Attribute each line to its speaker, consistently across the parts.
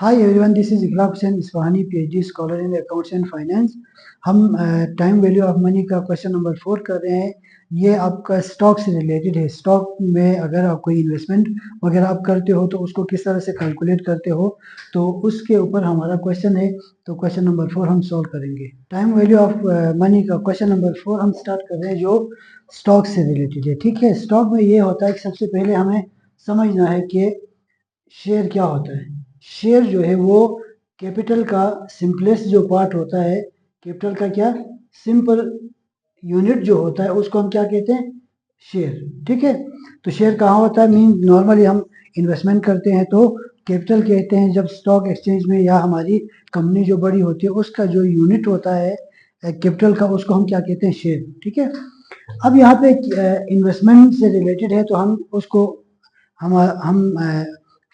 Speaker 1: Hi everyone, this is Ikhlaq Hussain Ispahani, PhD scholar in accounts and finance. हम time value of money का question number 4 कर रहे हैं। ये आपका स्टॉक से रिलेटेड है। स्टॉक में अगर आप कोई इन्वेस्टमेंट वगैरह आप करते हो तो उसको किस तरह से कैलकुलेट करते हो, तो उसके ऊपर हमारा क्वेश्चन है। तो क्वेश्चन नंबर 4 हम सॉल्व करेंगे। टाइम वैल्यू ऑफ मनी का क्वेश्चन नंबर 4 हम स्टार्ट कर रहे हैं, जो स्टॉक से रिलेटेड है। ठीक है, स्टॉक में ये होता है कि सबसे पहले हमें समझना है कि शेयर क्या होता है। शेयर जो है वो कैपिटल का सिंपलेस्ट जो पार्ट होता है, कैपिटल का क्या सिंपल यूनिट जो होता है उसको हम क्या कहते हैं, शेयर। ठीक है, तो शेयर कहाँ होता है, मीन नॉर्मली हम इन्वेस्टमेंट करते हैं तो कैपिटल कहते हैं। जब स्टॉक एक्सचेंज में या हमारी कंपनी जो बड़ी होती है उसका जो यूनिट होता है कैपिटल का, उसको हम क्या कहते हैं, शेयर। ठीक है, अब यहाँ पे इन्वेस्टमेंट से रिलेटेड है तो हम उसको हम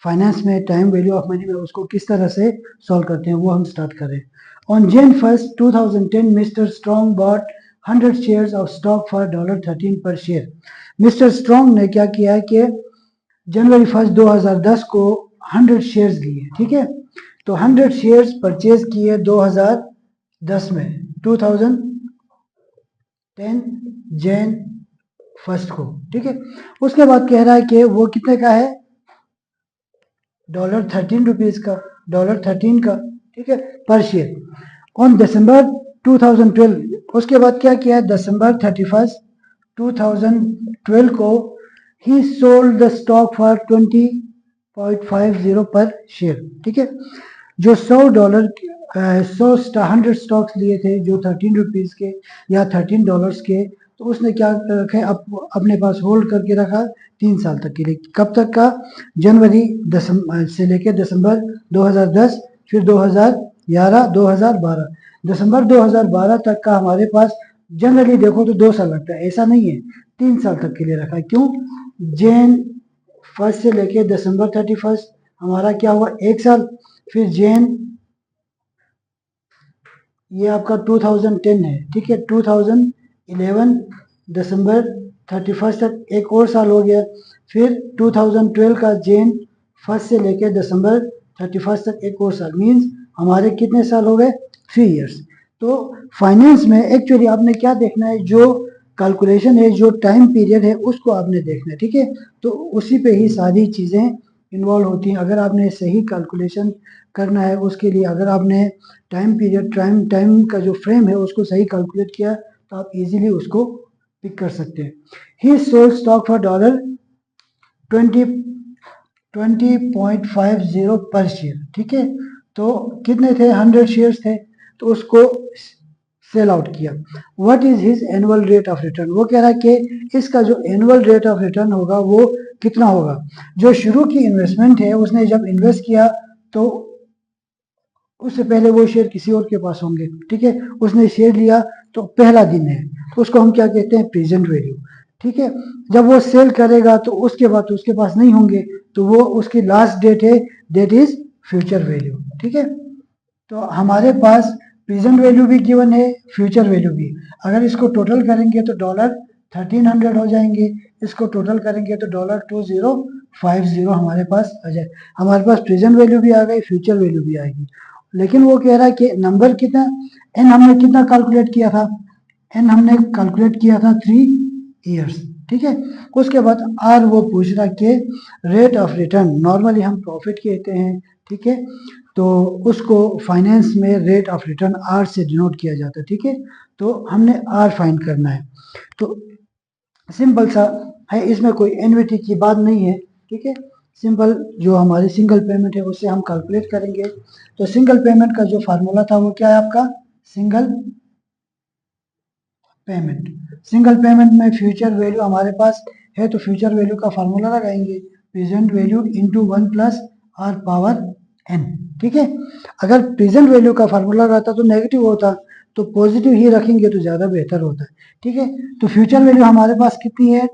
Speaker 1: फाइनेंस में टाइम वैल्यू ऑफ मनी में उसको किस तरह से सॉल्व करते हैं वो हम स्टार्ट करें। On Jan 1st 2010 mister strong bought 100 shares of stock for $13 पर शेयर। मिस्टर स्ट्रॉन्ग ने क्या किया है कि जनवरी 1 2010 को 100 शेयर्स लिए। ठीक है, तो 100 शेयर्स परचेज किए 2010 में, 2010 जैन 1 को। ठीक है, उसके बाद कह रहा है कि वो कितने का है, $13 का, $13 का। ठीक है, पर शेयर। ऑन दिसंबर 2012, उसके बाद क्या किया है, दिसंबर 31 2012 को ही सोल्ड द स्टॉक फॉर 20.50 पर शेयर। ठीक है, जो $100 स्टॉक्स लिए थे जो $13 के या $13 के, तो उसने क्या रखे, अपने पास होल्ड करके रखा 3 साल तक के लिए। कब तक का, जनवरी से लेकर दिसंबर 2010, फिर 2011, 2012, दिसंबर 2012 तक का हमारे पास। जनरली देखो तो 2 साल लगता है, ऐसा नहीं है, 3 साल तक के लिए रखा है। क्यों, जैन 1 से लेकर दिसंबर 31 हमारा क्या हुआ, 1 साल। फिर जैन, ये आपका 2010 है। ठीक है, 2011 दिसंबर 31 तक 1 और साल हो गया। फिर 2012 का जैन 1 से लेकर दिसंबर 31 तक 1 और साल, मीन्स हमारे कितने साल हो गए, 3 इयर्स। तो फाइनेंस में एक्चुअली आपने क्या देखना है, जो कैलकुलेशन है, जो टाइम पीरियड है, उसको आपने देखना है। ठीक है, तो उसी पे ही सारी चीज़ें इन्वॉल्व होती हैं। अगर आपने सही कैलकुलेशन करना है उसके लिए, अगर आपने टाइम पीरियड, टाइम का जो फ्रेम है उसको सही कैलकुलेट किया तो आप इजीली उसको पिक कर सकते हैं। ही सोल्ड स्टॉक फॉर $20.50 पर शेयर। ठीक है, तो कितने थे, 100 शेयर्स थे, तो उसको सेल आउट किया। What is his annual rate of return, वो कह रहा है कि इसका जो एनुअल रेट ऑफ रिटर्न होगा वो कितना होगा। जो शुरू की इन्वेस्टमेंट है, उसने जब इन्वेस्ट किया तो उससे पहले वो शेयर किसी और के पास होंगे। ठीक है, उसने शेयर लिया तो पहला दिन है, तो उसको हम क्या कहते हैं, प्रेजेंट वैल्यू। ठीक है, जब वो सेल करेगा तो उसके बाद तो उसके पास नहीं होंगे, तो वो उसकी लास्ट डेट है, दैट इज फ्यूचर वैल्यू। ठीक है, तो हमारे पास प्रेजेंट वैल्यू भी गिवन है, फ्यूचर वैल्यू भी। अगर इसको टोटल करेंगे तो $1300 हो जाएंगे, इसको टोटल करेंगे तो $2050 हमारे पास आ जाए। हमारे पास प्रेजेंट वैल्यू भी आ गई, फ्यूचर वैल्यू भी आएगी। लेकिन वो कह रहा है कि नंबर कितना, एन हमने कितना कैलकुलेट किया था, एन हमने कैलकुलेट किया था 3 इयर्स। ठीक है, उसके बाद आर वो पूछ रहा कि रेट ऑफ रिटर्न, नॉर्मली हम प्रॉफिट कहते हैं। ठीक है, तो उसको फाइनेंस में रेट ऑफ रिटर्न आर से डिनोट किया जाता है। ठीक है, तो हमने आर फाइंड करना है। तो सिंपल सा है, इसमें कोई एन्युटी की बात नहीं है। ठीक है, सिंपल जो हमारी सिंगल पेमेंट है उससे हम कैलकुलेट करेंगे। तो सिंगल पेमेंट का जो फार्मूला था वो क्या है आपका, सिंगल पेमेंट। सिंगल पेमेंट में फ्यूचर वैल्यू हमारे पास है, तो फ्यूचर वैल्यू का फार्मूला लगाएंगे, present value into 1 plus R power N. ठीक है, अगर प्रेजेंट वैल्यू का फार्मूला रहता तो नेगेटिव होता, तो पॉजिटिव ही रखेंगे तो ज़्यादा बेहतर होता है। ठीक है, तो फ्यूचर वैल्यू हमारे पास कितनी है,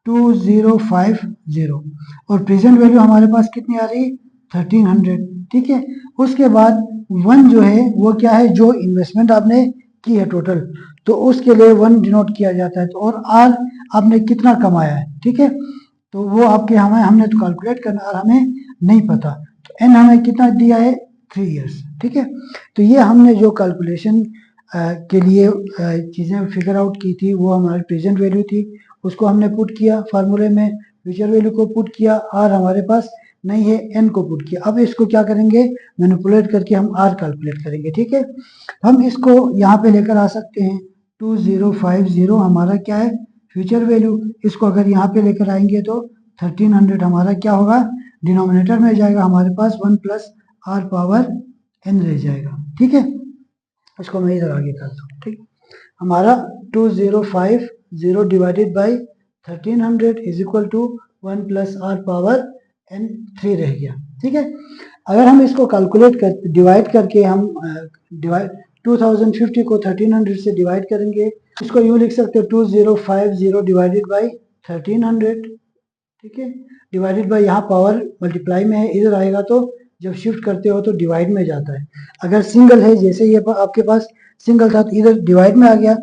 Speaker 1: 2050, और प्रेजेंट वैल्यू हमारे पास कितनी आ रही, 1300। ठीक है, उसके बाद 1 जो है वो क्या है, जो इन्वेस्टमेंट आपने की है टोटल, तो उसके लिए 1 डिनोट किया जाता है। तो और आर आपने कितना कमाया है। ठीक है, तो वो आपके हमने तो कैलकुलेट करना और हमें नहीं पता, तो एन हमें कितना दिया है 3 इयर्स, ठीक है। तो ये हमने जो कैलकुलेशन के लिए चीज़ें फिगर आउट की थी वो हमारी प्रेजेंट वैल्यू थी, उसको हमने पुट किया फार्मूले में, फ्यूचर वैल्यू को पुट किया, आर हमारे पास नहीं है, एन को पुट किया। अब इसको क्या करेंगे, मैनिपुलेट करके हम आर कैलकुलेट करेंगे, ठीक है। हम इसको यहाँ पे लेकर आ सकते हैं, 2050 हमारा क्या है फ्यूचर वैल्यू, इसको अगर यहाँ पे लेकर आएंगे तो 1300 हमारा क्या होगा, डिनोमिनेटर में जाएगा, हमारे पास 1 प्लस आर पावर एन रह जाएगा, ठीक है। इसको मैं इधर आगे करता हूँ, ठीक। हमारा 2050 divided by 1300 is equal to 1 plus R power N 3 रह गया, ठीक है। अगर हम इसको कैलकुलेट कर डिवाइड करके हम डिवाइड 2050 को 1300 से डिवाइड करेंगे, इसको यूँ लिख सकते हो 2050 डिवाइडेड बाई 1300, ठीक है। डिवाइडेड बाई यहाँ पावर मल्टीप्लाई में है, इधर आएगा तो जब शिफ्ट करते हो तो डिवाइड में जाता है। अगर सिंगल है, जैसे ये आपके पास सिंगल था तो इधर डिवाइड में आ गया,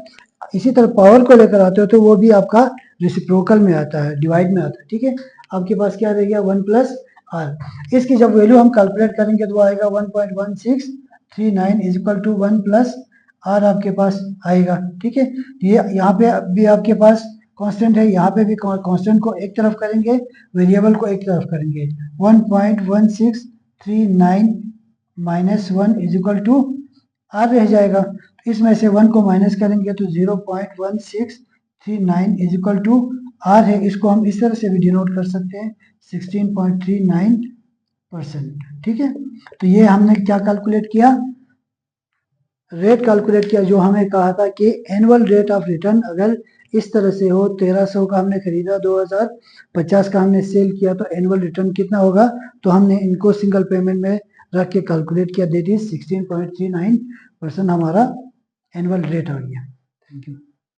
Speaker 1: इसी तरह पावर को लेकर आते हो तो वो भी आपका रेसिप्रोकल में आता है, डिवाइड में आता है, ठीक है। आपके पास क्या रह गया 1 प्लस आर। इसकी जब वैल्यू हम कैलकुलेट करेंगे तो वो आएगा 1.1639 is equal to 1 plus R आपके पास आएगा, ठीक है। ये यहाँ पे भी आपके पास कांस्टेंट है, यहाँ पे भी कांस्टेंट को एक तरफ करेंगे, वेरिएबल को एक तरफ करेंगे, 1.1639 minus 1 is equal to R रह जाएगा। इसमें से 1 को माइनस करेंगे तो 0.1639 इज इक्वल टू आर है। इसको हम इस तरह से भी डिनोट कर सकते हैं 16.39%, ठीक है। तो ये हमने क्या कैलकुलेट किया, रेट कैलकुलेट किया, जो हमें कहा था कि एनुअल रेट ऑफ रिटर्न अगर इस तरह से हो, 1300 का हमने खरीदा, 2050 का हमने सेल किया, तो एनुअल रिटर्न कितना होगा, तो हमने इनको सिंगल पेमेंट में रख के कैलकुलेट किया, दैट इज 16.39% हमारा एनुअल रेट आ गया। Thank you.